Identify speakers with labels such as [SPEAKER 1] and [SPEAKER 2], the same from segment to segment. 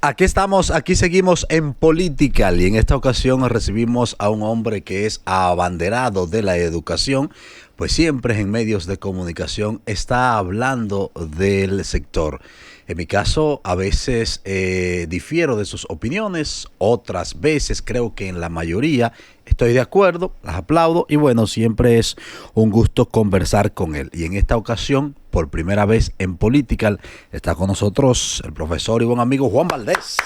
[SPEAKER 1] Aquí estamos, aquí seguimos en Political y en esta ocasión recibimos a un hombre que es abanderado de la educación, pues siempre en medios de comunicación está hablando del sector. En mi caso, a veces difiero de sus opiniones, otras veces creo que en la mayoría estoy de acuerdo, las aplaudo y bueno, siempre es un gusto conversar con él. Y en esta ocasión, por primera vez en Political, está con nosotros el profesor y buen amigo Juan Valdés.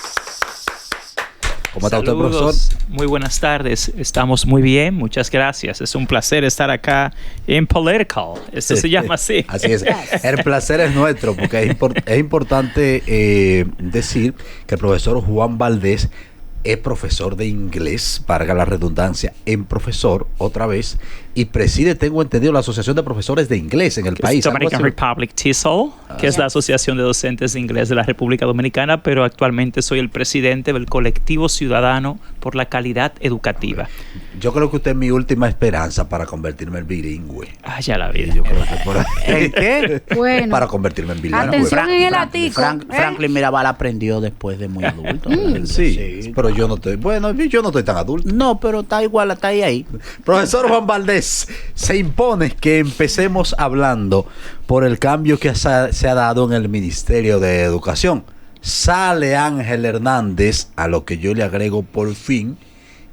[SPEAKER 1] ¿Cómo está usted, profesor?
[SPEAKER 2] Muy buenas tardes. Estamos muy bien, muchas gracias. Es un placer estar acá en Political. Esto se llama así.
[SPEAKER 1] Así es. El placer es nuestro porque es importante decir que el profesor Juan Valdés es profesor de inglés, valga la redundancia, en profesor otra vez, y preside, tengo entendido, la Asociación de Profesores de Inglés en el país.
[SPEAKER 2] Dominican Republic TESOL, que es la Asociación de Docentes de Inglés de la República Dominicana, pero actualmente soy el presidente del Colectivo Ciudadano por la Calidad Educativa.
[SPEAKER 1] Yo creo que usted es mi última esperanza para convertirme en bilingüe.
[SPEAKER 2] Ah, ya la vida.
[SPEAKER 1] Yo creo que por ahí.
[SPEAKER 3] ¿El qué?
[SPEAKER 1] Bueno. Para convertirme en bilingüe.
[SPEAKER 3] Atención en el ático.
[SPEAKER 4] Franklin Mirabal aprendió después de muy adulto.
[SPEAKER 1] Sí, pero yo no estoy, yo no estoy tan adulto.
[SPEAKER 4] No, pero está igual, está ahí.
[SPEAKER 1] Profesor Juan Valdés, se impone que empecemos hablando por el cambio que se ha dado en el Ministerio de Educación. Sale Ángel Hernández, a lo que yo le agrego por fin,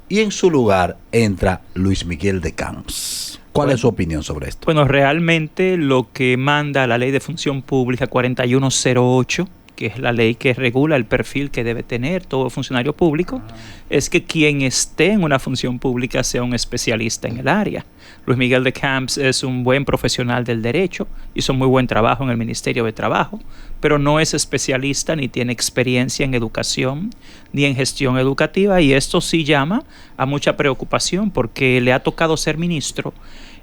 [SPEAKER 1] y en su lugar entra Luis Miguel de Camps. ¿Cuál es su opinión sobre esto?
[SPEAKER 2] Bueno, realmente lo que manda la Ley de Función Pública 4108, que es la ley que regula el perfil que debe tener todo funcionario público, es que quien esté en una función pública sea un especialista en el área. Luis Miguel de Camps es un buen profesional del derecho, hizo muy buen trabajo en el Ministerio de Trabajo, pero no es especialista ni tiene experiencia en educación ni en gestión educativa, y esto sí llama a mucha preocupación porque le ha tocado ser ministro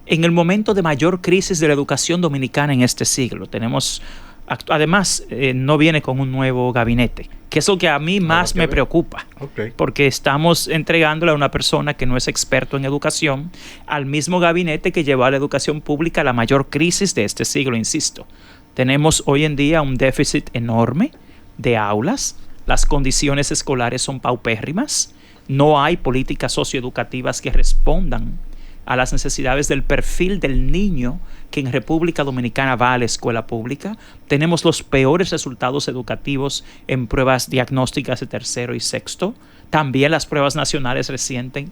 [SPEAKER 2] en el momento de mayor crisis de la educación dominicana en este siglo. Además, no viene con un nuevo gabinete, que es lo que a mí más me preocupa, porque estamos entregándole a una persona que no es experto en educación al mismo gabinete que llevó a la educación pública a la mayor crisis de este siglo, insisto. Tenemos hoy en día un déficit enorme de aulas, las condiciones escolares son paupérrimas, no hay políticas socioeducativas que respondan a las necesidades del perfil del niño que en República Dominicana va a la escuela pública. Tenemos los peores resultados educativos en pruebas diagnósticas de tercero y sexto. También las pruebas nacionales recientes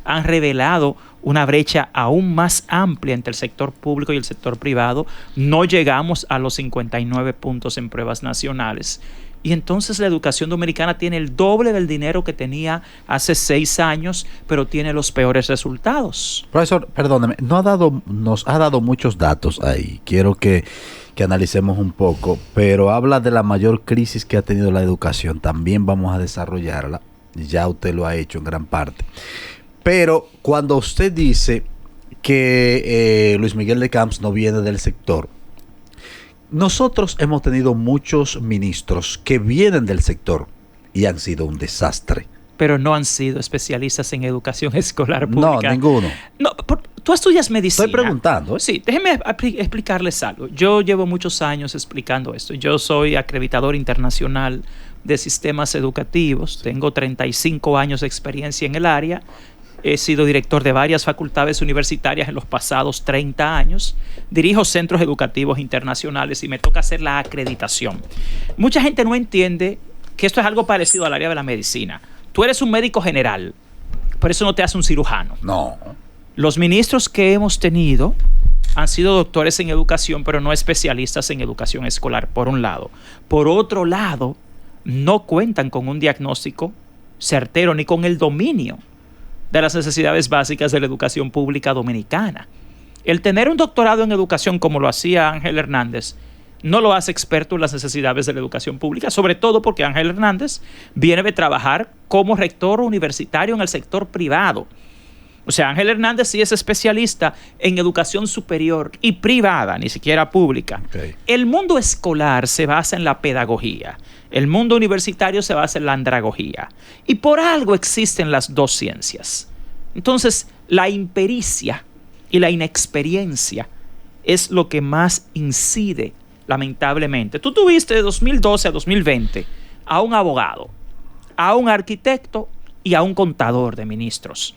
[SPEAKER 2] han revelado una brecha aún más amplia entre el sector público y el sector privado. No llegamos a los 59 puntos en pruebas nacionales. Y entonces la educación dominicana tiene el doble del dinero que tenía hace 6 años, pero tiene los peores resultados.
[SPEAKER 1] Profesor, perdóneme, nos ha dado muchos datos ahí. Quiero que analicemos un poco, pero habla de la mayor crisis que ha tenido la educación. También vamos a desarrollarla. Ya usted lo ha hecho en gran parte. Pero cuando usted dice que Luis Miguel de Camps no viene del sector, nosotros hemos tenido muchos ministros que vienen del sector y han sido un desastre.
[SPEAKER 2] Pero no han sido especialistas en educación escolar pública.
[SPEAKER 1] No, ninguno.
[SPEAKER 2] No, tú estudias medicina.
[SPEAKER 1] Estoy preguntando.
[SPEAKER 2] Sí, déjeme explicarles algo. Yo llevo muchos años explicando esto. Yo soy acreditador internacional de sistemas educativos. Tengo 35 años de experiencia en el área. He sido director de varias facultades universitarias en los pasados 30 años. Dirijo centros educativos internacionales y me toca hacer la acreditación. Mucha gente no entiende que esto es algo parecido al área de la medicina. Tú eres un médico general, por eso no te hace un cirujano.
[SPEAKER 1] No.
[SPEAKER 2] Los ministros que hemos tenido han sido doctores en educación, pero no especialistas en educación escolar, por un lado. Por otro lado, no cuentan con un diagnóstico certero ni con el dominio de las necesidades básicas de la educación pública dominicana. El tener un doctorado en educación, como lo hacía Ángel Hernández, no lo hace experto en las necesidades de la educación pública, sobre todo porque Ángel Hernández viene de trabajar como rector universitario en el sector privado. O sea, Ángel Hernández sí es especialista en educación superior y privada, ni siquiera pública. Okay. El mundo escolar se basa en la pedagogía. El mundo universitario se basa en la andragogía. Y por algo existen las dos ciencias. Entonces, la impericia y la inexperiencia es lo que más incide, lamentablemente. Tú tuviste de 2012 a 2020 a un abogado, a un arquitecto y a un contador de ministros,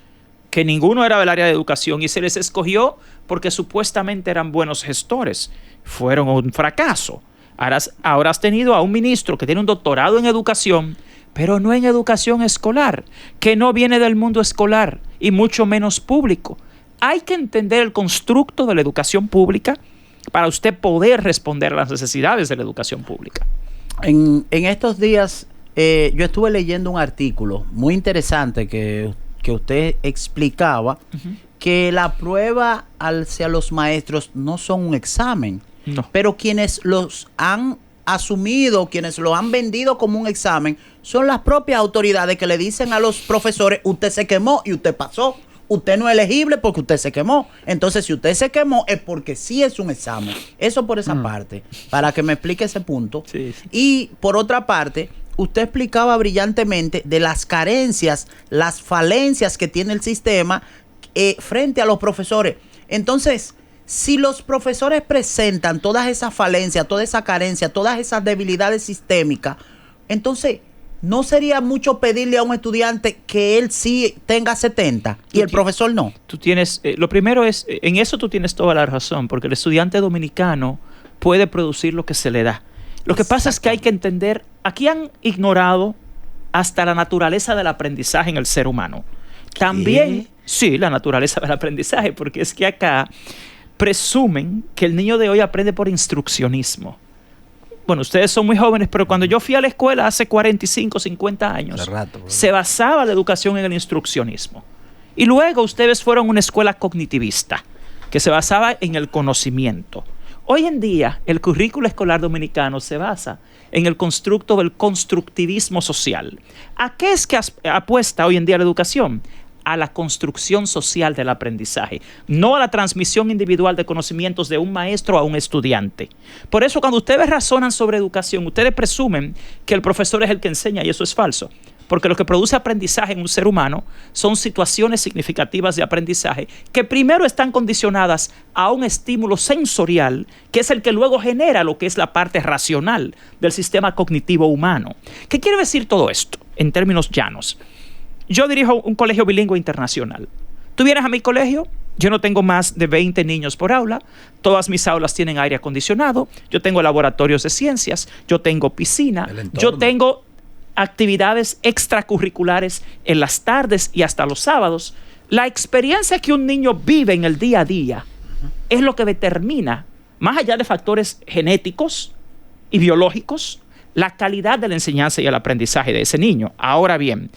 [SPEAKER 2] que ninguno era del área de educación y se les escogió porque supuestamente eran buenos gestores. Fueron un fracaso. Ahora has tenido a un ministro que tiene un doctorado en educación, pero no en educación escolar, que no viene del mundo escolar y mucho menos público. Hay que entender el constructo de la educación pública para usted poder responder a las necesidades de la educación pública.
[SPEAKER 4] En estos días yo estuve leyendo un artículo muy interesante que usted explicaba que la prueba hacia los maestros no son un examen,
[SPEAKER 2] No.
[SPEAKER 4] pero quienes los han asumido, quienes lo han vendido como un examen, son las propias autoridades que le dicen a los profesores: usted se quemó y usted pasó. Usted no es elegible porque usted se quemó. Entonces, si usted se quemó es porque sí es un examen. Eso por esa parte, para que me explique ese punto.
[SPEAKER 2] Sí, sí.
[SPEAKER 4] Y por otra parte, usted explicaba brillantemente de las carencias, las falencias que tiene el sistema frente a los profesores. Entonces, si los profesores presentan todas esas falencias, toda esa carencia, todas esas debilidades sistémicas, entonces ¿no sería mucho pedirle a un estudiante que él sí tenga 70 y el profesor no?
[SPEAKER 2] Tú tienes, lo primero es, en eso tú tienes toda la razón, porque el estudiante dominicano puede producir lo que se le da. Lo que pasa es que hay que entender, aquí han ignorado hasta la naturaleza del aprendizaje en el ser humano. También, sí, la naturaleza del aprendizaje, porque es que acá presumen que el niño de hoy aprende por instruccionismo. Bueno, ustedes son muy jóvenes, pero cuando yo fui a la escuela hace 45, 50 años, se basaba la educación en el instruccionismo. Y luego ustedes fueron a una escuela cognitivista, que se basaba en el conocimiento. Hoy en día, el currículo escolar dominicano se basa en el constructo del constructivismo social. ¿A qué es que apuesta hoy en día la educación? A la construcción social del aprendizaje, no a la transmisión individual de conocimientos de un maestro a un estudiante. Por eso, cuando ustedes razonan sobre educación, ustedes presumen que el profesor es el que enseña, y eso es falso. Porque lo que produce aprendizaje en un ser humano son situaciones significativas de aprendizaje que primero están condicionadas a un estímulo sensorial, que es el que luego genera lo que es la parte racional del sistema cognitivo humano. ¿Qué quiere decir todo esto en términos llanos? Yo dirijo un colegio bilingüe internacional. Tú vienes a mi colegio, yo no tengo más de 20 niños por aula, todas mis aulas tienen aire acondicionado, yo tengo laboratorios de ciencias, yo tengo piscina, yo tengo actividades extracurriculares en las tardes y hasta los sábados. La experiencia que un niño vive en el día a día es lo que determina, más allá de factores genéticos y biológicos, la calidad de la enseñanza y el aprendizaje de ese niño. Ahora bien,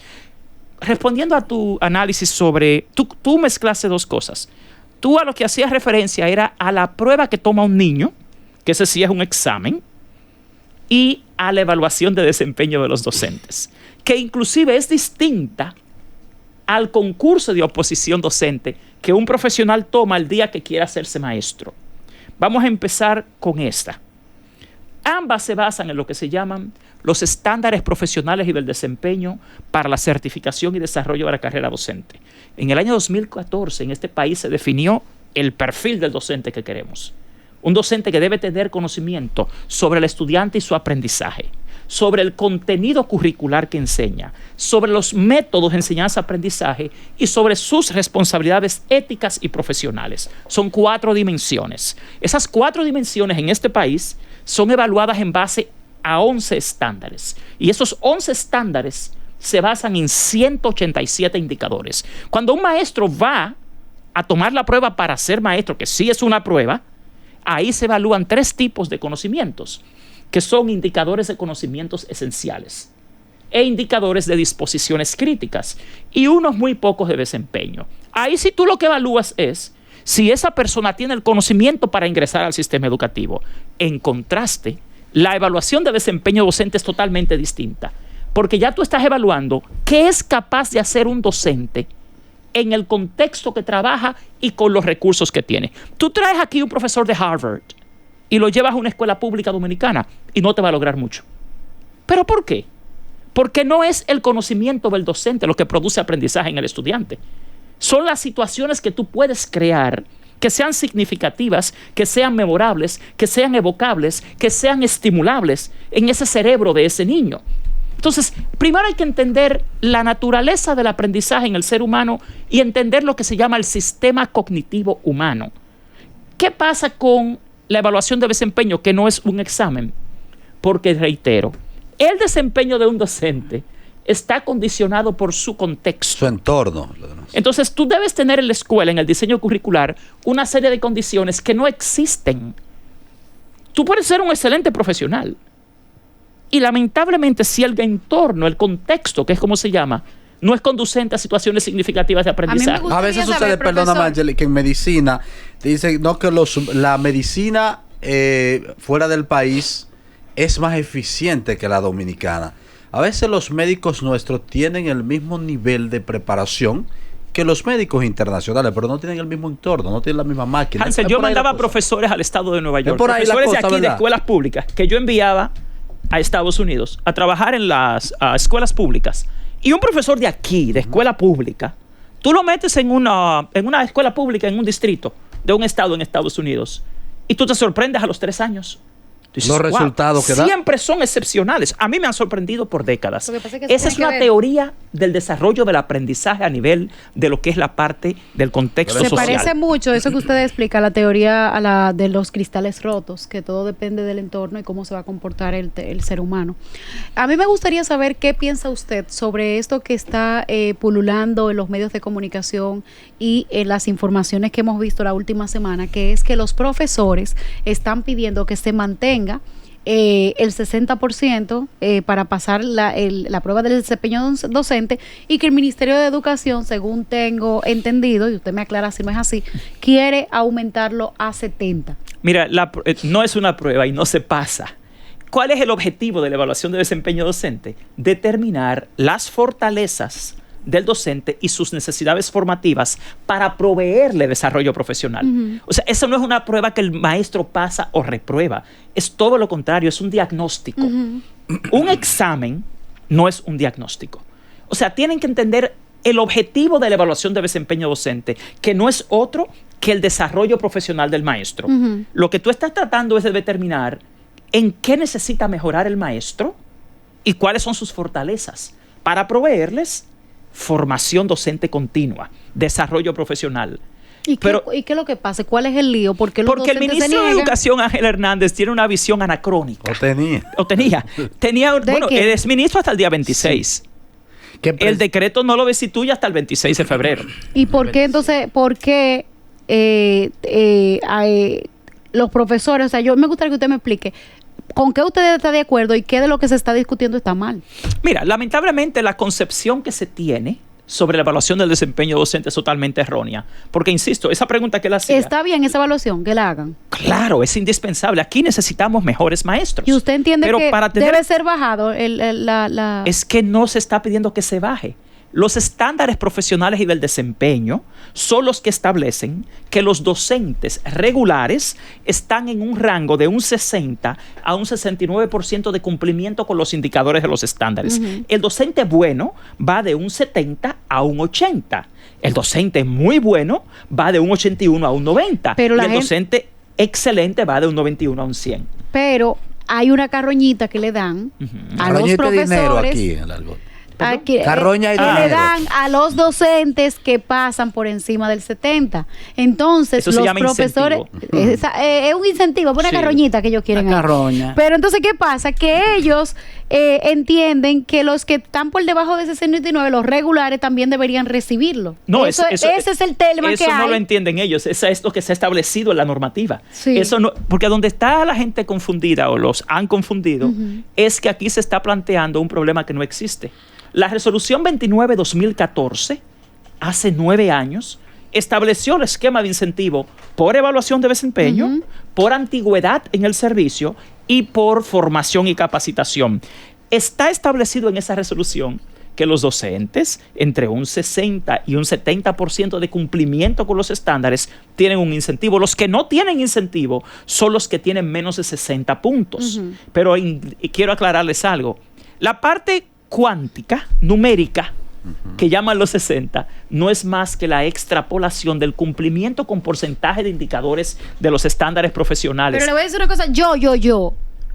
[SPEAKER 2] respondiendo a tu análisis sobre... Tú mezclaste dos cosas. Tú a lo que hacías referencia era a la prueba que toma un niño, que ese sí es un examen, y a la evaluación de desempeño de los docentes, que inclusive es distinta al concurso de oposición docente que un profesional toma el día que quiera hacerse maestro. Vamos a empezar con esta. Ambas se basan en lo que se llaman los estándares profesionales y del desempeño para la certificación y desarrollo de la carrera docente. En el año 2014 en este país se definió el perfil del docente que queremos. Un docente que debe tener conocimiento sobre el estudiante y su aprendizaje, sobre el contenido curricular que enseña, sobre los métodos de enseñanza-aprendizaje y sobre sus responsabilidades éticas y profesionales. Son 4 dimensiones. Esas 4 dimensiones en este país son evaluadas en base a 11 estándares. Y esos 11 estándares se basan en 187 indicadores. Cuando un maestro va a tomar la prueba para ser maestro, que sí es una prueba, ahí se evalúan 3 tipos de conocimientos, que son indicadores de conocimientos esenciales e indicadores de disposiciones críticas y unos muy pocos de desempeño. Ahí sí tú lo que evalúas es si esa persona tiene el conocimiento para ingresar al sistema educativo. En contraste, la evaluación de desempeño docente es totalmente distinta, porque ya tú estás evaluando qué es capaz de hacer un docente en el contexto que trabaja y con los recursos que tiene. Tú traes aquí un profesor de Harvard y lo llevas a una escuela pública dominicana y no te va a lograr mucho. ¿Pero por qué? Porque no es el conocimiento del docente lo que produce aprendizaje en el estudiante. Son las situaciones que tú puedes crear que sean significativas, que sean memorables, que sean evocables, que sean estimulables en ese cerebro de ese niño. Entonces, primero hay que entender la naturaleza del aprendizaje en el ser humano y entender lo que se llama el sistema cognitivo humano. ¿Qué pasa con la evaluación de desempeño, que no es un examen? Porque, reitero, el desempeño de un docente está condicionado por su contexto.
[SPEAKER 1] Su entorno.
[SPEAKER 2] Entonces, tú debes tener en la escuela, en el diseño curricular, una serie de condiciones que no existen. Tú puedes ser un excelente profesional. Y lamentablemente, si el entorno, el contexto, que es como se llama, no es conducente a situaciones significativas de aprendizaje.
[SPEAKER 3] gustaría
[SPEAKER 1] A veces
[SPEAKER 3] saber,
[SPEAKER 1] sucede, perdóname,
[SPEAKER 3] profesor.
[SPEAKER 1] Angeli, que en medicina te dicen no, que la medicina fuera del país es más eficiente que la dominicana. A veces los médicos nuestros tienen el mismo nivel de preparación que los médicos internacionales, pero no tienen el mismo entorno, no tienen la misma máquina.
[SPEAKER 2] Hansel,
[SPEAKER 1] Es
[SPEAKER 2] yo
[SPEAKER 1] por ahí la
[SPEAKER 2] mandaba
[SPEAKER 1] cosa.
[SPEAKER 2] profesores al estado de Nueva York,
[SPEAKER 1] por ahí la
[SPEAKER 2] profesores de
[SPEAKER 1] cosa,
[SPEAKER 2] aquí de
[SPEAKER 1] ¿verdad?
[SPEAKER 2] escuelas públicas, que yo enviaba a Estados Unidos a trabajar en las escuelas públicas. Y un profesor de aquí, de escuela pública, tú lo metes en una escuela pública en un distrito de un estado en Estados Unidos y tú te sorprendes a los 3 años. Tú dices,
[SPEAKER 1] Los
[SPEAKER 2] "Wow,
[SPEAKER 1] resultados que da".
[SPEAKER 2] siempre son excepcionales. A mí me han sorprendido por décadas.
[SPEAKER 3] Lo que pasa es que
[SPEAKER 2] Esa
[SPEAKER 3] tiene
[SPEAKER 2] es
[SPEAKER 3] que
[SPEAKER 2] una
[SPEAKER 3] ver.
[SPEAKER 2] teoría del desarrollo del aprendizaje a nivel de lo que es la parte del contexto
[SPEAKER 3] Se
[SPEAKER 2] social.
[SPEAKER 3] parece mucho eso que usted explica, la teoría a la de los cristales rotos, que todo depende del entorno y cómo se va a comportar el ser humano. A mí me gustaría saber qué piensa usted sobre esto que está pululando en los medios de comunicación y en las informaciones que hemos visto la última semana, que es que los profesores están pidiendo que se mantenga el 60% para pasar la prueba del desempeño docente, y que el Ministerio de Educación, según tengo entendido, y usted me aclara si no es así, quiere aumentarlo a 70%.
[SPEAKER 2] Mira, no es una prueba y no se pasa. ¿Cuál es el objetivo de la evaluación de desempeño docente? Determinar las fortalezas del docente y sus necesidades formativas para proveerle desarrollo profesional. O sea, eso no es una prueba que el maestro pasa o reprueba. Es todo lo contrario, es un diagnóstico. Un examen no es un diagnóstico. O sea, tienen que entender el objetivo de la evaluación de desempeño docente, que no es otro que el desarrollo profesional del maestro. Lo que tú estás tratando es de determinar en qué necesita mejorar el maestro y cuáles son sus fortalezas para proveerles formación docente continua, desarrollo profesional.
[SPEAKER 3] ¿Y qué es lo que pasa? ¿Cuál es el lío? Porque el
[SPEAKER 2] Porque el ministro de Educación, Ángel Hernández, tiene una visión anacrónica.
[SPEAKER 1] O tenía.
[SPEAKER 2] Bueno,
[SPEAKER 3] qué?
[SPEAKER 2] él es ministro hasta el día 26. El decreto no lo destituye hasta el 26 de febrero.
[SPEAKER 3] ¿Y por qué entonces, los profesores, o sea, yo me gustaría que usted me explique con qué usted está de acuerdo y qué de lo que se está discutiendo está mal?
[SPEAKER 2] Mira, lamentablemente la concepción que se tiene sobre la evaluación del desempeño docente es totalmente errónea. Porque, insisto, esa pregunta que él hacía...
[SPEAKER 3] ¿Está bien esa evaluación que la hagan?
[SPEAKER 2] Claro, es indispensable. Aquí necesitamos mejores maestros.
[SPEAKER 3] ¿Y usted entiende
[SPEAKER 2] Pero
[SPEAKER 3] que
[SPEAKER 2] para tener...
[SPEAKER 3] debe ser bajado la...
[SPEAKER 2] Es que no se está pidiendo que se baje. Los estándares profesionales y del desempeño son los que establecen que los docentes regulares están en un rango de un 60 a un 69% de cumplimiento con los indicadores de los estándares. El docente bueno va de un 70 a un 80. El docente muy bueno va de un 81 a un 90.
[SPEAKER 3] Pero
[SPEAKER 2] y el docente excelente va de un 91 a un 100.
[SPEAKER 3] Pero hay una carroñita que le dan a los profesores.
[SPEAKER 1] Dinero aquí en el algo.
[SPEAKER 3] Carroña y
[SPEAKER 1] dinero.
[SPEAKER 3] le dan a los docentes que pasan por encima del 70. Entonces,
[SPEAKER 2] eso se
[SPEAKER 3] los
[SPEAKER 2] llama
[SPEAKER 3] profesores... es un incentivo, es una
[SPEAKER 2] Sí.
[SPEAKER 3] carroñita que ellos quieren.
[SPEAKER 4] Una
[SPEAKER 3] ahí.
[SPEAKER 4] carroña.
[SPEAKER 3] Pero entonces, ¿qué pasa? Que ellos entienden que los que están por debajo de 69, los regulares, también deberían recibirlo.
[SPEAKER 2] No,
[SPEAKER 3] ese es el tema
[SPEAKER 2] eso
[SPEAKER 3] que
[SPEAKER 2] no
[SPEAKER 3] hay.
[SPEAKER 2] lo entienden ellos. Eso es lo que se ha establecido en la normativa.
[SPEAKER 3] Sí.
[SPEAKER 2] Eso no, porque donde está la gente confundida o los han confundido es que aquí se está planteando un problema que no existe. La resolución 29/2014, hace 9 años, estableció el esquema de incentivo por evaluación de desempeño, por antigüedad en el servicio y por formación y capacitación. Está establecido en esa resolución que los docentes, entre un 60 y un 70% de cumplimiento con los estándares, tienen un incentivo. Los que no tienen incentivo son los que tienen menos de 60 puntos. Pero quiero aclararles algo. La parte cuántica, numérica, que llaman los 60, no es más que la extrapolación del cumplimiento con porcentaje de indicadores de los estándares profesionales.
[SPEAKER 3] Pero le voy a decir una cosa,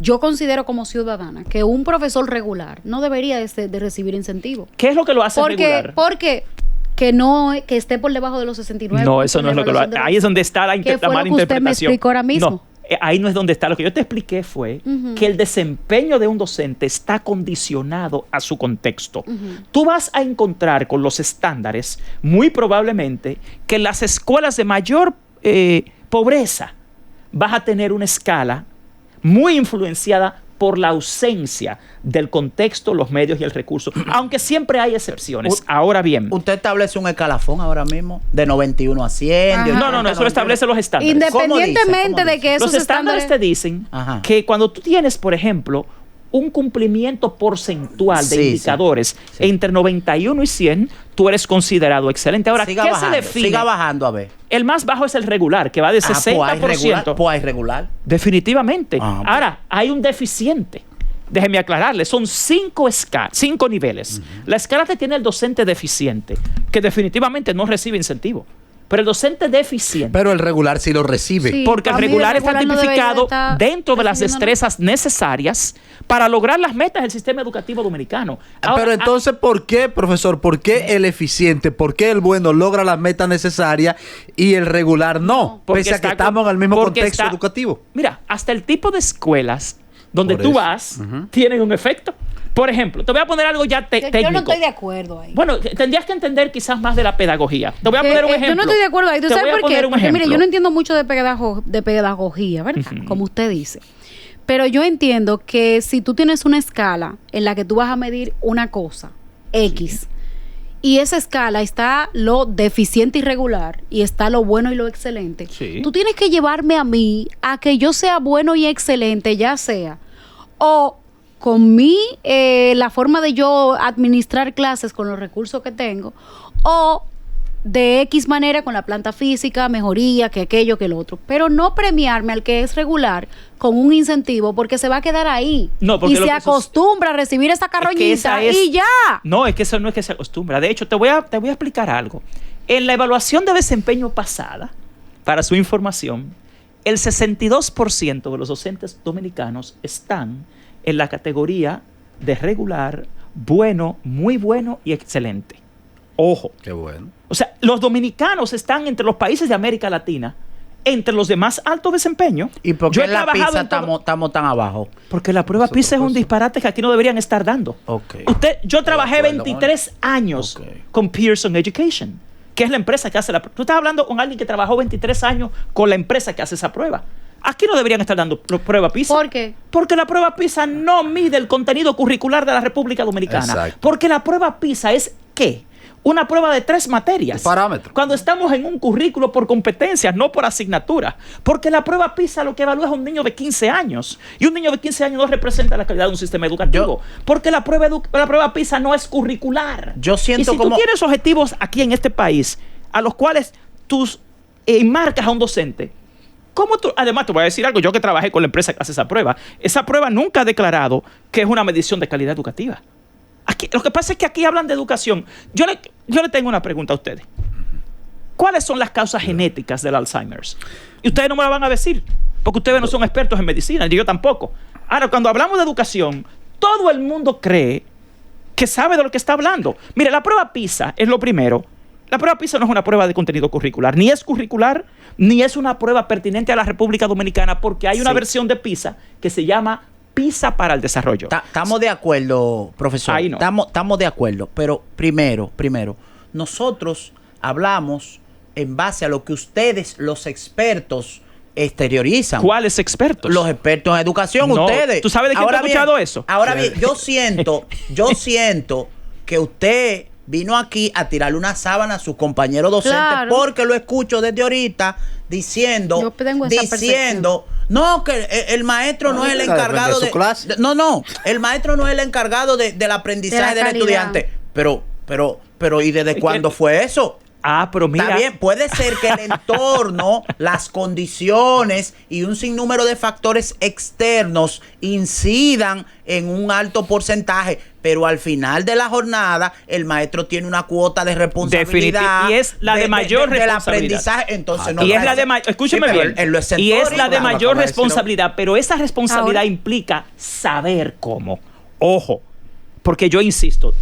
[SPEAKER 3] yo considero como ciudadana que un profesor regular no debería de recibir incentivo.
[SPEAKER 2] ¿Qué es lo que lo hace regular?
[SPEAKER 3] Porque que esté por debajo de los 69.
[SPEAKER 2] No, eso no es lo que lo hace. Ahí es donde está la
[SPEAKER 3] que fue
[SPEAKER 2] mala
[SPEAKER 3] lo que usted
[SPEAKER 2] interpretación.
[SPEAKER 3] me explicó ahora mismo.
[SPEAKER 2] No, ahí no es donde está. Lo que yo te expliqué fue que el desempeño de un docente está condicionado a su contexto. Tú vas a encontrar con los estándares, muy probablemente, que en las escuelas de mayor pobreza vas a tener una escala muy influenciada por la ausencia del contexto, los medios y el recurso, aunque siempre hay excepciones. Ahora bien,
[SPEAKER 4] usted establece un escalafón ahora mismo de 91 a 100. De 80,
[SPEAKER 2] no, eso lo establece los estándares.
[SPEAKER 3] Independientemente de que esos
[SPEAKER 2] los estándares te dicen que cuando tú tienes, por ejemplo, un cumplimiento porcentual de indicadores entre 91 y 100, tú eres considerado excelente. Ahora,
[SPEAKER 4] siga
[SPEAKER 2] ¿qué
[SPEAKER 4] bajando,
[SPEAKER 2] se define?
[SPEAKER 4] Siga bajando, a ver.
[SPEAKER 2] El más bajo es el regular, que va de 60%.
[SPEAKER 4] Pues hay regular.
[SPEAKER 2] Definitivamente. Ahora, hay un deficiente. Déjeme aclararle, son 5 niveles. La escala que tiene el docente deficiente, que definitivamente no recibe incentivo. Pero el docente deficiente.
[SPEAKER 1] Pero el regular sí lo recibe.
[SPEAKER 3] Sí,
[SPEAKER 2] porque el regular está tipificado
[SPEAKER 3] no
[SPEAKER 2] dentro de las destrezas necesarias para lograr las metas del sistema educativo dominicano. Ahora,
[SPEAKER 1] pero entonces, ¿por qué, profesor? ¿Por qué el eficiente? ¿Por qué el bueno logra las metas necesarias y el regular no? Pese a que estamos en el mismo contexto educativo.
[SPEAKER 2] Mira, hasta el tipo de escuelas donde
[SPEAKER 1] Por
[SPEAKER 2] tú
[SPEAKER 1] eso.
[SPEAKER 2] vas tienen un efecto. Por ejemplo, te voy a poner algo ya técnico.
[SPEAKER 3] Yo no estoy de acuerdo ahí.
[SPEAKER 2] Bueno, tendrías que entender quizás más de la pedagogía. Te voy a poner un ejemplo.
[SPEAKER 3] Yo no estoy de acuerdo ahí. ¿Tú sabes por qué? Porque mire, yo no entiendo mucho de pedagogía, ¿verdad? Como usted dice. Pero yo entiendo que si tú tienes una escala en la que tú vas a medir una cosa, X, y esa escala está lo deficiente y regular, y está lo bueno y lo excelente, tú tienes que llevarme a mí a que yo sea bueno y excelente, ya sea o con la forma de yo administrar clases con los recursos que tengo, o de X manera con la planta física, mejoría, que aquello, que el otro. Pero no premiarme al que es regular con un incentivo, porque se va a quedar ahí.
[SPEAKER 2] No, porque
[SPEAKER 3] y se acostumbra a recibir esta carroñita y ya.
[SPEAKER 2] No, es que eso no es que se acostumbra. De hecho, te voy a explicar algo. En la evaluación de desempeño pasada, para su información, el 62% de los docentes dominicanos están en la categoría de regular, bueno, muy bueno y excelente. Ojo.
[SPEAKER 1] Qué bueno.
[SPEAKER 2] O sea, los dominicanos están entre los países de América Latina, entre los de más alto desempeño.
[SPEAKER 4] ¿Y por qué en la PISA estamos tan abajo?
[SPEAKER 2] Porque la prueba PISA es un disparate que aquí no deberían estar dando. Yo trabajé 23 años con Pearson Education, que es la empresa que hace la prueba. Tú estás hablando con alguien que trabajó 23 años con la empresa que hace esa prueba. Aquí no deberían estar dando prueba PISA.
[SPEAKER 3] ¿Por qué?
[SPEAKER 2] Porque la prueba PISA no mide el contenido curricular de la República Dominicana.
[SPEAKER 1] Exacto.
[SPEAKER 2] Porque la prueba PISA es ¿qué? Una prueba de 3 materias.
[SPEAKER 1] Parámetro.
[SPEAKER 2] Cuando estamos en un currículo por competencias, no por asignatura. Porque la prueba PISA lo que evalúa es un niño de 15 años. Y un niño de 15 años no representa la calidad de un sistema educativo. Porque la prueba PISA no es curricular.
[SPEAKER 4] Yo siento
[SPEAKER 2] y si tú tienes objetivos aquí en este país, a los cuales tú marcas a un docente, ¿cómo tú? Además, te voy a decir algo. Yo que trabajé con la empresa que hace esa prueba nunca ha declarado que es una medición de calidad educativa. Aquí, lo que pasa es que aquí hablan de educación. Yo le tengo una pregunta a ustedes. ¿Cuáles son las causas genéticas del Alzheimer's? Y ustedes no me la van a decir, porque ustedes no son expertos en medicina, y yo tampoco. Ahora, cuando hablamos de educación, todo el mundo cree que sabe de lo que está hablando. Mire, la prueba PISA es lo primero. La prueba PISA no es una prueba de contenido curricular, ni es curricular, ni es una prueba pertinente a la República Dominicana, porque hay una versión de PISA que se llama PISA para el desarrollo.
[SPEAKER 4] Estamos de acuerdo, profesor.
[SPEAKER 2] Ahí no.
[SPEAKER 4] Estamos de acuerdo. Pero primero, nosotros hablamos en base a lo que ustedes, los expertos, exteriorizan.
[SPEAKER 2] ¿Cuáles expertos?
[SPEAKER 4] Los expertos en educación,
[SPEAKER 2] No,
[SPEAKER 4] ustedes.
[SPEAKER 2] ¿tú sabes de quién te he escuchado eso?
[SPEAKER 4] Ahora bien, yo siento que usted vino aquí a tirarle una sábana a su compañero docente,
[SPEAKER 3] Claro.
[SPEAKER 4] porque lo escucho desde ahorita diciendo,
[SPEAKER 3] Yo tengo esa percepción.
[SPEAKER 4] no, que el maestro no es el encargado
[SPEAKER 1] de su clase.
[SPEAKER 4] el maestro no es el encargado del aprendizaje
[SPEAKER 3] De la
[SPEAKER 4] del
[SPEAKER 3] calidad.
[SPEAKER 4] estudiante. Pero, ¿y desde cuándo fue eso?
[SPEAKER 2] Pero mira.
[SPEAKER 4] Está bien, puede ser que el entorno, las condiciones y un sinnúmero de factores externos incidan en un alto porcentaje, pero al final de la jornada el maestro tiene una cuota de responsabilidad.
[SPEAKER 2] Y es la de mayor
[SPEAKER 4] del
[SPEAKER 2] responsabilidad.
[SPEAKER 4] aprendizaje. Entonces
[SPEAKER 2] Y es la de escúcheme bien. Y es la de mayor responsabilidad, pero esa responsabilidad implica saber cómo. Ojo, porque yo insisto,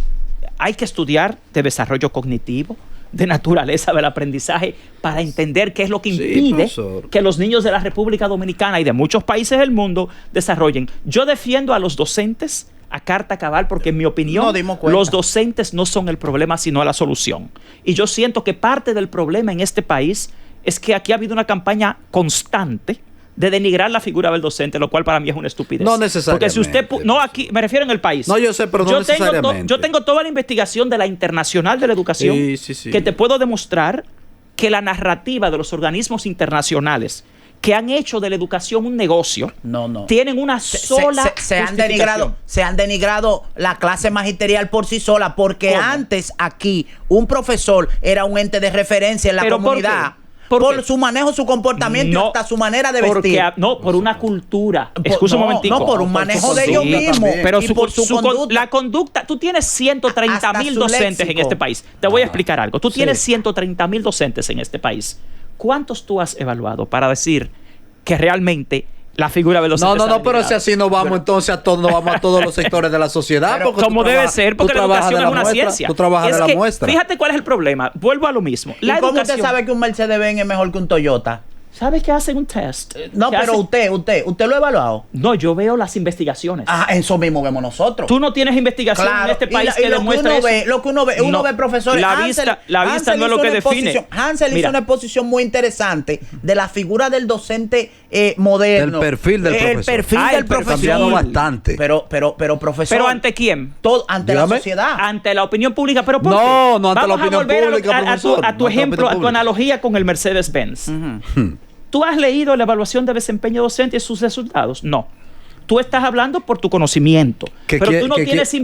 [SPEAKER 2] hay que estudiar de desarrollo cognitivo, de naturaleza del aprendizaje, para entender qué es lo que impide que los niños de la República Dominicana y de muchos países del mundo desarrollen. Yo defiendo a los docentes a carta cabal porque en mi opinión los docentes no son el problema sino la solución. Y yo siento que parte del problema en este país es que aquí ha habido una campaña constante de denigrar la figura del docente, lo cual para mí es una estupidez.
[SPEAKER 1] No necesariamente.
[SPEAKER 2] Porque si usted... No, aquí, me refiero en el país.
[SPEAKER 1] No, yo sé, pero no necesariamente.
[SPEAKER 2] Yo tengo toda la investigación de la Internacional de la Educación que te puedo demostrar que la narrativa de los organismos internacionales que han hecho de la educación un negocio, tienen una sola
[SPEAKER 4] se han denigrado la clase magisterial por sí sola, porque antes aquí un profesor era un ente de referencia en la comunidad. Por su manejo, su comportamiento y hasta su manera de vestir.
[SPEAKER 2] Por una cultura. Escucha un momentico.
[SPEAKER 4] No, por un manejo de ellos mismos.
[SPEAKER 2] Pero la conducta. Tú tienes 130,000 docentes en este país. Te voy a explicar algo. Tú tienes 130,000 docentes en este país. ¿Cuántos tú has evaluado para decir que realmente la figura del docente?
[SPEAKER 1] No, pero si así nos vamos entonces a todos los sectores de la sociedad.
[SPEAKER 2] Como debe ser, porque la educación es una ciencia.
[SPEAKER 1] Tú trabajas de la muestra.
[SPEAKER 2] Fíjate cuál es el problema. Vuelvo a lo mismo.
[SPEAKER 4] ¿Y cómo usted sabe que un Mercedes-Benz es mejor que un Toyota?
[SPEAKER 2] ¿Sabes que hacen un test?
[SPEAKER 4] No, pero usted lo ha evaluado.
[SPEAKER 2] No, yo veo las investigaciones.
[SPEAKER 4] Eso mismo vemos nosotros.
[SPEAKER 2] Tú no tienes investigación en este país que demuestre eso.
[SPEAKER 4] Lo que uno ve, profesores.
[SPEAKER 2] La vista no es lo que define.
[SPEAKER 4] Hansel hizo una exposición muy interesante de la figura del docente moderno.
[SPEAKER 1] El perfil del profesor.
[SPEAKER 4] El perfil del profesor.
[SPEAKER 1] Ha cambiado bastante.
[SPEAKER 4] Pero profesor.
[SPEAKER 2] ¿Pero ante quién?
[SPEAKER 4] Ante la sociedad.
[SPEAKER 2] Ante la opinión pública. ¿Pero por qué?
[SPEAKER 1] No ante la opinión pública,
[SPEAKER 2] profesor. A tu ejemplo, a tu analogía con el Mercedes-Benz. ¿Tú has leído la evaluación de desempeño docente y sus resultados? No. Tú estás hablando por tu conocimiento. Pero tú no tienes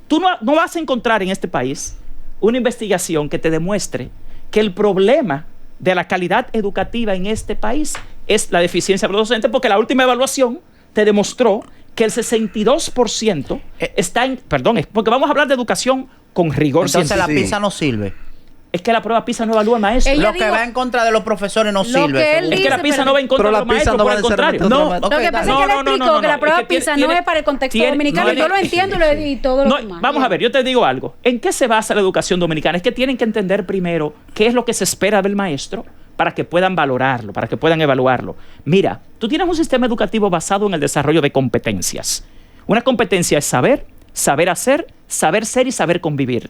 [SPEAKER 2] Tú no vas a encontrar en este país una investigación que te demuestre que el problema de la calidad educativa en este país es la deficiencia de los docentes, porque la última evaluación te demostró que el 62% está en... Perdón, porque vamos a hablar de educación con rigor científico.
[SPEAKER 4] Entonces la PISA no sirve.
[SPEAKER 2] Es que la prueba PISA no evalúa al maestro.
[SPEAKER 4] Lo que va en contra de los profesores no sirve.
[SPEAKER 2] Es que la PISA no va en contra de los maestros, por el contrario.
[SPEAKER 3] Lo que pasa es que le explico que la prueba PISA no es para el contexto dominicano. Yo lo entiendo y todo lo demás.
[SPEAKER 2] Vamos a ver, yo te digo algo. ¿En qué se basa la educación dominicana? Es que tienen que entender primero qué es lo que se espera del maestro para que puedan valorarlo, para que puedan evaluarlo. Mira, tú tienes un sistema educativo basado en el desarrollo de competencias. Una competencia es saber, saber hacer, saber ser y saber convivir.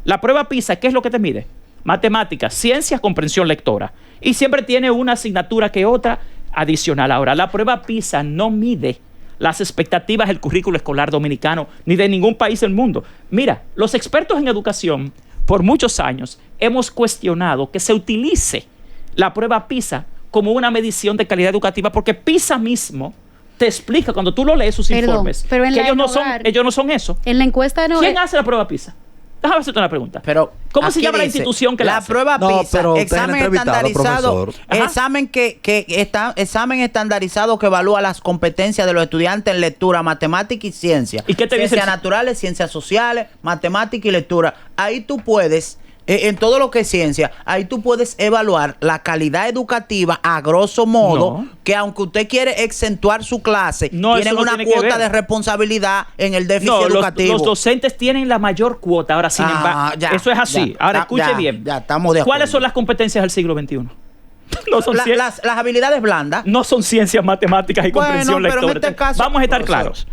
[SPEAKER 2] La prueba PISA, ¿qué es lo que te mide? Matemáticas, ciencias, comprensión lectora. Y siempre tiene una asignatura que otra adicional. Ahora, la prueba PISA no mide las expectativas del currículo escolar dominicano ni de ningún país del mundo. Mira, los expertos en educación por muchos años hemos cuestionado que se utilice la prueba PISA como una medición de calidad educativa, porque PISA mismo te explica cuando tú lo lees sus informes
[SPEAKER 3] pero
[SPEAKER 2] que ellos no son eso.
[SPEAKER 3] En la encuesta no.
[SPEAKER 2] ¿Quién hace la prueba PISA? Déjame hacerte una pregunta.
[SPEAKER 4] Pero
[SPEAKER 2] ¿cómo se llama la institución que la hace?
[SPEAKER 4] Prueba PISA, examen estandarizado, examen estandarizado que evalúa las competencias de los estudiantes en lectura, matemática y ciencia.
[SPEAKER 2] ¿Y qué te dice?
[SPEAKER 4] Ciencias naturales, ciencias sociales, matemática y lectura. Ahí tú puedes, en todo lo que es ciencia, ahí tú puedes evaluar la calidad educativa a grosso modo, que aunque usted quiere exentuar su clase, tienen una cuota de responsabilidad en el déficit educativo.
[SPEAKER 2] Los docentes tienen la mayor cuota. Ahora, sin embargo, eso es así. Ahora, escuche bien.
[SPEAKER 4] Ya estamos de acuerdo.
[SPEAKER 2] ¿Cuáles son las competencias del siglo XXI?
[SPEAKER 4] No son las habilidades blandas.
[SPEAKER 2] No son ciencias matemáticas y comprensión lectora.
[SPEAKER 4] En este caso,
[SPEAKER 2] vamos a estar claros.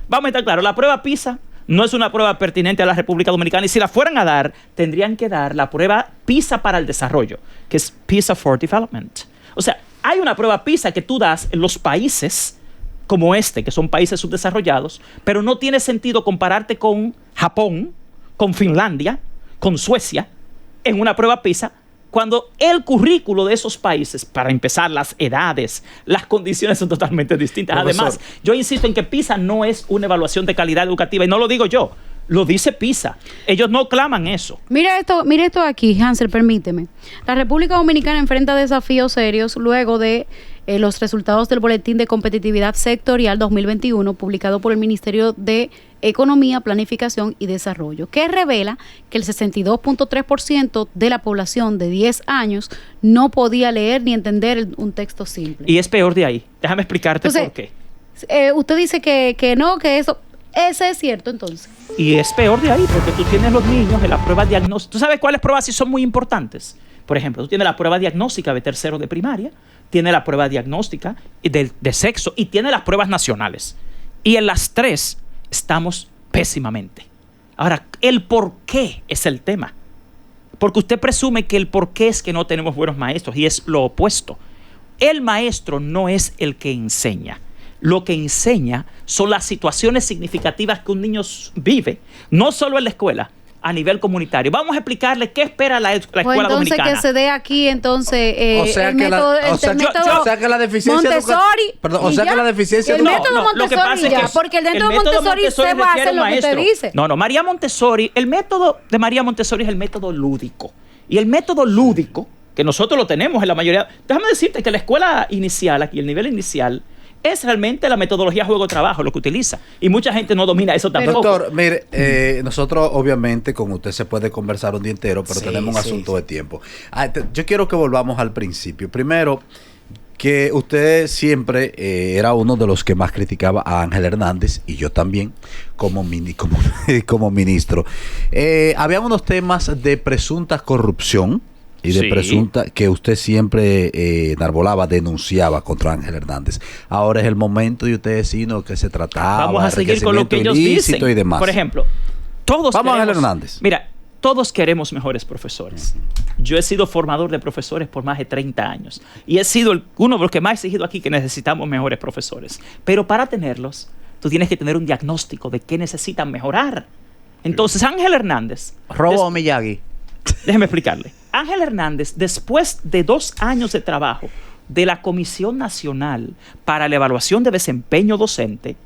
[SPEAKER 2] La prueba PISA no es una prueba pertinente a la República Dominicana, y si la fueran a dar, tendrían que dar la prueba PISA para el desarrollo, que es PISA for Development. O sea, hay una prueba PISA que tú das en los países como este, que son países subdesarrollados, pero no tiene sentido compararte con Japón, con Finlandia, con Suecia, en una prueba PISA, cuando el currículo de esos países, para empezar, las edades, las condiciones son totalmente distintas.
[SPEAKER 1] Profesor.
[SPEAKER 2] Además, yo insisto en que PISA no es una evaluación de calidad educativa, y no lo digo yo. Lo dice PISA. Ellos no claman eso.
[SPEAKER 3] Mira esto aquí, Hansel, permíteme. La República Dominicana enfrenta desafíos serios luego de los resultados del Boletín de Competitividad Sectorial 2021, publicado por el Ministerio de Economía, Planificación y Desarrollo, que revela que el 62.3% de la población de 10 años no podía leer ni entender un texto simple.
[SPEAKER 2] Y es peor de ahí. Déjame explicarte
[SPEAKER 3] Entonces,
[SPEAKER 2] por qué.
[SPEAKER 3] Usted dice que no, que eso... Ese es cierto, entonces.
[SPEAKER 2] Y es peor de ahí, porque tú tienes los niños en las pruebas diagnósticas. ¿Tú sabes cuáles pruebas sí son muy importantes? Por ejemplo, tú tienes la prueba diagnóstica de tercero de primaria, tienes la prueba diagnóstica de sexo y tienes las pruebas nacionales. Y en las tres estamos pésimamente. Ahora, el por qué es el tema. Porque usted presume que el por qué es que no tenemos buenos maestros, y es lo opuesto. El maestro no es el que enseña. Lo que enseña son las situaciones significativas que un niño vive, no solo en la escuela, a nivel comunitario. Vamos a explicarle qué espera la escuela dominicana.
[SPEAKER 3] Entonces que se dé aquí
[SPEAKER 1] o sea que la deficiencia
[SPEAKER 3] Montessori,
[SPEAKER 1] perdón, o sea que la deficiencia
[SPEAKER 3] el método Montessori ya, porque el método Montessori se basa en lo que usted dice.
[SPEAKER 2] No, María Montessori, el método de María Montessori es el método lúdico. Y el método lúdico, que nosotros lo tenemos en la mayoría, déjame decirte que la escuela inicial, aquí el nivel inicial, es realmente la metodología juego-trabajo lo que utiliza. Y mucha gente no domina eso tampoco.
[SPEAKER 1] Doctor, mire, nosotros obviamente con usted se puede conversar un día entero, pero tenemos un asunto de tiempo. Yo quiero que volvamos al principio. Primero, que usted siempre era uno de los que más criticaba a Ángel Hernández, y yo también, como ministro. Había unos temas de presunta corrupción y de presunta que usted siempre enarbolaba, denunciaba contra Ángel Hernández. Ahora es el momento de usted decir que se trataba.
[SPEAKER 2] Vamos a seguir con lo que ellos dicen.
[SPEAKER 1] Y demás.
[SPEAKER 2] Por ejemplo, todos
[SPEAKER 1] Vamos a Ángel Hernández.
[SPEAKER 2] Mira, todos queremos mejores profesores. Yo he sido formador de profesores por más de 30 años y he sido uno de los que más he exigido aquí que necesitamos mejores profesores. Pero para tenerlos, tú tienes que tener un diagnóstico de qué necesitan mejorar. Entonces, Ángel Hernández...
[SPEAKER 4] Robo Miyagi.
[SPEAKER 2] Déjeme explicarle. Ángel Hernández, después de 2 años de trabajo de la Comisión Nacional para la Evaluación de Desempeño Docente,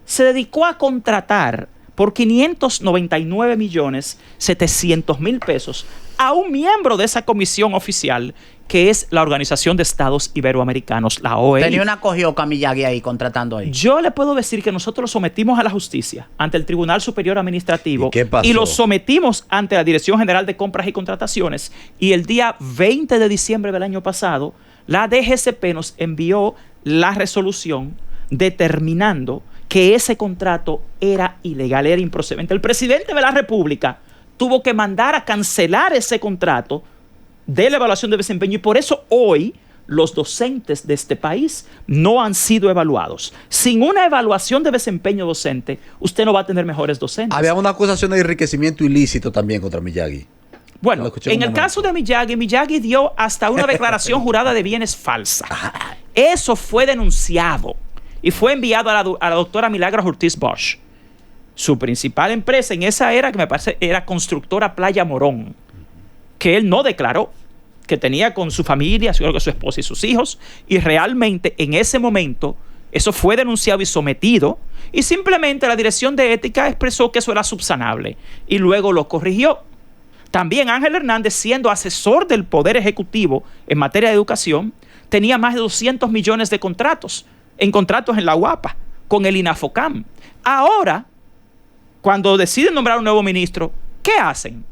[SPEAKER 2] se dedicó a contratar por 599.700.000 pesos a un miembro de esa comisión oficial, que es la Organización de Estados Iberoamericanos, la OEI.
[SPEAKER 4] Tenía una cogioca Miyagi ahí, contratando ahí.
[SPEAKER 2] Yo le puedo decir que nosotros lo sometimos a la justicia, ante el Tribunal Superior Administrativo.
[SPEAKER 1] ¿Y qué pasó?
[SPEAKER 2] Y lo sometimos ante la Dirección General de Compras y Contrataciones. Y el día 20 de diciembre del año pasado, la DGCP nos envió la resolución determinando que ese contrato era ilegal, era improcedente. El presidente de la República tuvo que mandar a cancelar ese contrato de la evaluación de desempeño, y por eso hoy los docentes de este país no han sido evaluados. Sin una evaluación de desempeño docente, usted no va a tener mejores docentes.
[SPEAKER 1] Había una acusación de enriquecimiento ilícito también contra Miyagi.
[SPEAKER 2] Bueno, en el caso de Miyagi dio hasta una declaración jurada de bienes falsa. Eso fue denunciado y fue enviado a la doctora Milagros Ortiz Bosch. Su principal empresa en esa era, que me parece, era Constructora Playa Morón, que él no declaró, que tenía con su familia, su esposa y sus hijos, y realmente en ese momento eso fue denunciado y sometido, y simplemente la Dirección de Ética expresó que eso era subsanable y luego lo corrigió. También Ángel Hernández, siendo asesor del Poder Ejecutivo en materia de educación, tenía más de 200 millones de contratos en la UAPA con el INAFOCAM. Ahora, cuando deciden nombrar un nuevo ministro, ¿qué hacen?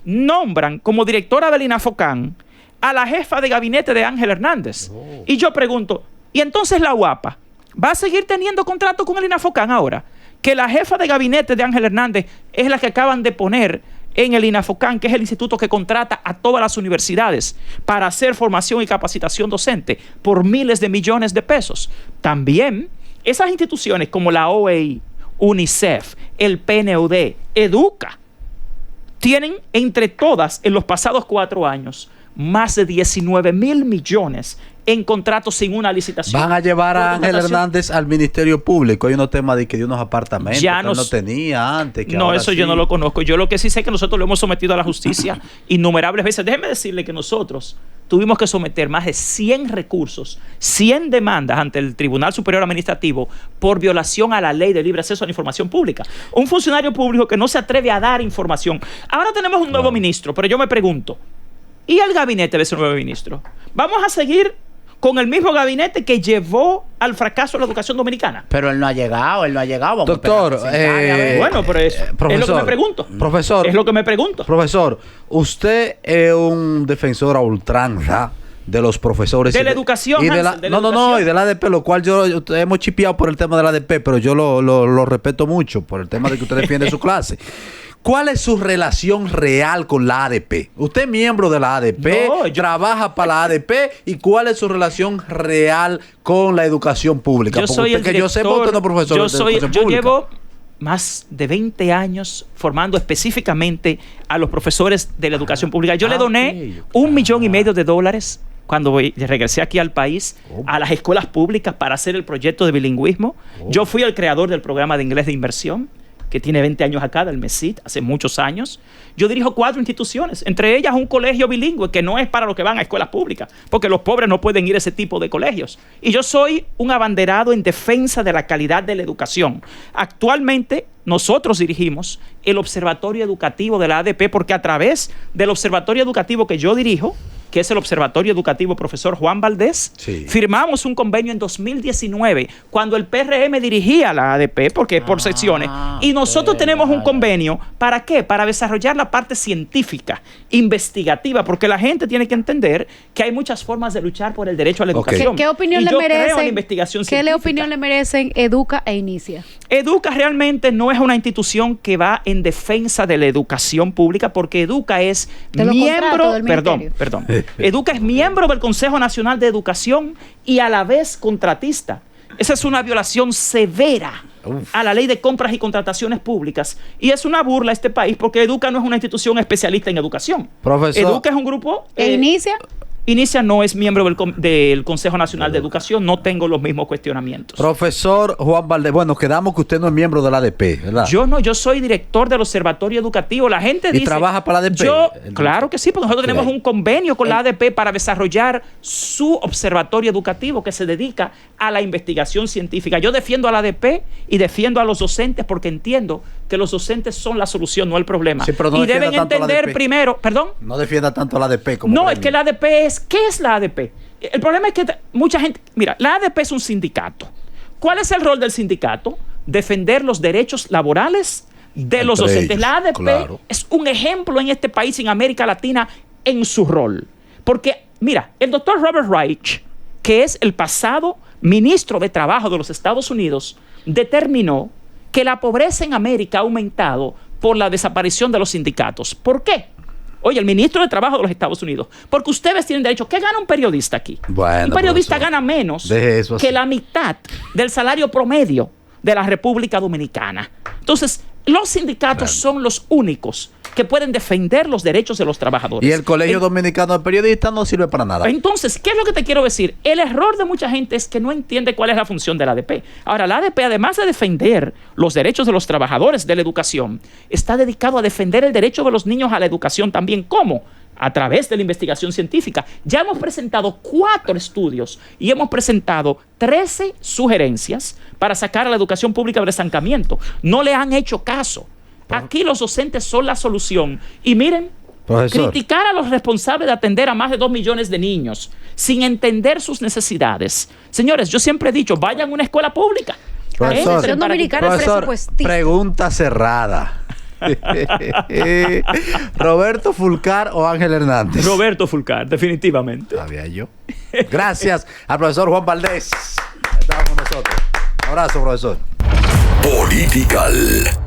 [SPEAKER 2] Nombran como directora del INAFOCAM a la jefa de gabinete de Ángel Hernández. Y yo pregunto, ¿y entonces la UAPA va a seguir teniendo contrato con el INAFOCAM ahora? Que la jefa de gabinete de Ángel Hernández es la que acaban de poner en el INAFOCAM, que es el instituto que contrata a todas las universidades para hacer formación y capacitación docente por miles de millones de pesos. También esas instituciones como la OEI, UNICEF, el PNUD, Educa, tienen entre todas en los pasados 4 años más de 19,000 millones en contratos sin una licitación.
[SPEAKER 1] Van a llevar a Ángel Hernández al Ministerio Público. Hay unos temas de unos apartamentos que no tenía antes. Que
[SPEAKER 2] no, eso sí. Yo no lo conozco. Yo lo que sí sé es que nosotros lo hemos sometido a la justicia innumerables veces. Déjeme decirle que nosotros tuvimos que someter más de 100 recursos, 100 demandas ante el Tribunal Superior Administrativo por violación a la ley de libre acceso a la información pública. Un funcionario público que no se atreve a dar información. Ahora tenemos un nuevo ministro, pero yo me pregunto, ¿y el gabinete de ese nuevo ministro? ¿Vamos a seguir con el mismo gabinete que llevó al fracaso la educación dominicana?
[SPEAKER 4] Pero él no ha llegado. Vamos
[SPEAKER 1] Doctor,
[SPEAKER 4] a esperar que se encargue, a ver.
[SPEAKER 2] Bueno, pero es lo que me pregunto.
[SPEAKER 1] Profesor.
[SPEAKER 2] Es lo que me pregunto.
[SPEAKER 1] Profesor, usted es un defensor a ultranza de los profesores.
[SPEAKER 2] De la educación,
[SPEAKER 1] y de la,
[SPEAKER 2] Hansel, de la
[SPEAKER 1] no,
[SPEAKER 2] educación.
[SPEAKER 1] y del ADP, lo cual yo hemos chipeado por el tema del ADP, pero yo lo respeto mucho por el tema de que usted defiende su clase. ¿Cuál es su relación real con la ADP? ¿Usted es miembro de la ADP?
[SPEAKER 2] No,
[SPEAKER 1] ¿Trabaja para la ADP? ¿Y cuál es su relación real con la educación pública?
[SPEAKER 2] Yo soy
[SPEAKER 1] usted,
[SPEAKER 2] el
[SPEAKER 1] que
[SPEAKER 2] director,
[SPEAKER 1] yo sepa, usted no es profesor de educación
[SPEAKER 2] yo
[SPEAKER 1] pública.
[SPEAKER 2] llevo más de 20 años formando específicamente a los profesores de la educación pública. Yo le doné $1,5 millones cuando regresé aquí al país a las escuelas públicas para hacer el proyecto de bilingüismo. Yo fui el creador del programa de inglés de inversión, que tiene 20 años acá, del MESID, hace muchos años. Yo dirijo 4 instituciones, entre ellas un colegio bilingüe que no es para los que van a escuelas públicas, porque los pobres no pueden ir a ese tipo de colegios. Y yo soy un abanderado en defensa de la calidad de la educación. Actualmente nosotros dirigimos el Observatorio Educativo de la ADP, porque a través del Observatorio Educativo que yo dirijo, que es el Observatorio Educativo Profesor Juan Valdés, firmamos un convenio en 2019, cuando el PRM dirigía la ADP, porque por secciones, y nosotros tenemos un convenio, ¿para qué? Para desarrollar la parte científica, investigativa, porque la gente tiene que entender que hay muchas formas de luchar por el derecho a la educación.
[SPEAKER 3] ¿Qué opinión
[SPEAKER 2] y
[SPEAKER 3] le
[SPEAKER 2] yo creo en la
[SPEAKER 3] merecen?
[SPEAKER 2] investigación
[SPEAKER 3] ¿Qué
[SPEAKER 2] científica.
[SPEAKER 3] opinión le merecen Educa e Inicia?
[SPEAKER 2] Educa realmente no es una institución que va en defensa de la educación pública, porque Educa es
[SPEAKER 3] De los
[SPEAKER 2] miembro,
[SPEAKER 3] contratos del ministerio.
[SPEAKER 2] perdón, Educa es miembro del Consejo Nacional de Educación y a la vez contratista. Esa es una violación severa a la ley de compras y contrataciones públicas, y es una burla a este país, porque Educa no es una institución especialista en educación.
[SPEAKER 1] Profesor.
[SPEAKER 2] Educa es un grupo...
[SPEAKER 3] ¿E Inicia?
[SPEAKER 2] Inicia no es miembro del Consejo Nacional de Educación, no tengo los mismos cuestionamientos.
[SPEAKER 1] Profesor Juan Valdés, bueno, quedamos que usted no es miembro de la ADP, ¿verdad?
[SPEAKER 2] Yo soy director del Observatorio Educativo. La gente dice...
[SPEAKER 1] ¿Y trabaja para la ADP?
[SPEAKER 2] Claro que sí, porque nosotros tenemos un convenio con la ADP para desarrollar su observatorio educativo que se dedica a la investigación científica. Yo defiendo a la ADP y defiendo a los docentes, porque entiendo que los docentes son la solución, no el problema.
[SPEAKER 1] Sí, pero no
[SPEAKER 2] y deben
[SPEAKER 1] defienda tanto a la
[SPEAKER 2] entender
[SPEAKER 1] ADP.
[SPEAKER 2] primero... ¿Perdón?
[SPEAKER 1] No defienda tanto a la ADP como...
[SPEAKER 2] No,
[SPEAKER 1] premio.
[SPEAKER 2] es que la ADP es... ¿Qué es la ADP? El problema es que mucha gente... Mira, la ADP es un sindicato. ¿Cuál es el rol del sindicato? Defender los derechos laborales de los
[SPEAKER 1] Entre
[SPEAKER 2] docentes.
[SPEAKER 1] ellos,
[SPEAKER 2] La ADP
[SPEAKER 1] claro.
[SPEAKER 2] es un ejemplo en este país, en América Latina, en su rol. Porque, mira, el doctor Robert Reich, que es el pasado ministro de Trabajo de los Estados Unidos, determinó que la pobreza en América ha aumentado por la desaparición de los sindicatos. ¿Por qué? Oye, el ministro de Trabajo de los Estados Unidos. Porque ustedes tienen derecho. ¿Qué gana un periodista aquí?
[SPEAKER 1] Bueno,
[SPEAKER 2] un periodista
[SPEAKER 1] profesor,
[SPEAKER 2] gana menos
[SPEAKER 1] deje eso así.
[SPEAKER 2] que la mitad del salario promedio de la República Dominicana. Entonces, los sindicatos son los únicos que pueden defender los derechos de los trabajadores.
[SPEAKER 1] Y el Colegio Dominicano de Periodistas no sirve para nada.
[SPEAKER 2] Entonces, ¿qué es lo que te quiero decir? El error de mucha gente es que no entiende cuál es la función de la ADP. Ahora, la ADP, además de defender los derechos de los trabajadores de la educación, está dedicado a defender el derecho de los niños a la educación también. ¿Cómo? A través de la investigación científica. Ya hemos presentado 4 estudios y hemos presentado 13 sugerencias para sacar a la educación pública del estancamiento. No le han hecho caso. Aquí los docentes son la solución. Y miren,
[SPEAKER 1] Profesor.
[SPEAKER 2] criticar a los responsables de atender a más de 2 millones de niños sin entender sus necesidades. Señores, yo siempre he dicho, vayan a una escuela pública.
[SPEAKER 1] Profesor,
[SPEAKER 3] Educación Dominicana es
[SPEAKER 1] profesor,
[SPEAKER 3] presupuestista.
[SPEAKER 1] pregunta cerrada. ¿Roberto Fulcar o Ángel Hernández?
[SPEAKER 2] Roberto Fulcar, definitivamente.
[SPEAKER 1] Sabía yo. Gracias al profesor Juan Valdés. Estaba con nosotros. Un abrazo, profesor.
[SPEAKER 5] Political.